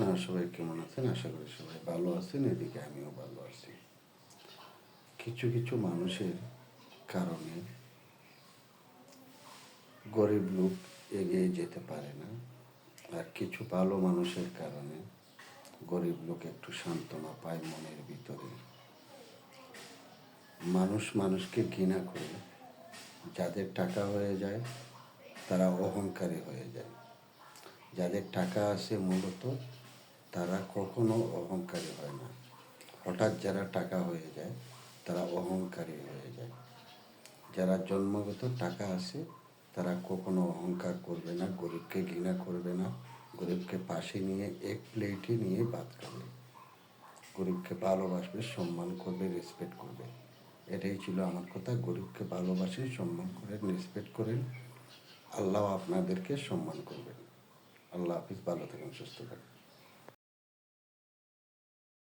আপনারা সবাই কেমন আছেন? আশা করি সবাই ভালো আছেন। এদিকে আমিও ভালো আছি। কিছু কিছু মানুষের কারণে গরিব লোক এগিয়ে যেতে পারে না, আর কিছু ভালো মানুষের কারণে গরিব লোক একটু সান্ত্বনা পায় মনের ভিতরে। মানুষ মানুষকে ঘৃণা করে। যাদের টাকা হয়ে যায় তারা অহংকারী হয়ে যায়। যাদের টাকা আছে মূলত তারা কখনো অহংকারী হয় না। হঠাৎ যারা টাকা হয়ে যায় তারা অহংকারী হয়ে যায়। যারা জন্মগত টাকা আছে তারা কখনো অহংকার করবে না, গরিবকে ঘৃণা করবে না, গরিবকে পাশে নিয়ে এক প্লেটে নিয়ে ভাত খাবে, গরিবকে ভালোবাসবে, সম্মান করবে, রেসপেক্ট করবে। এটাই ছিল আমার কথা। গরিবকে ভালোবাসেন, সম্মান করেন, রেসপেক্ট করেন, আল্লাহ আপনাদেরকে সম্মান করবেন। আল্লাহ হাফিজ, ভালো থাকুন, সুস্থ থাকুন।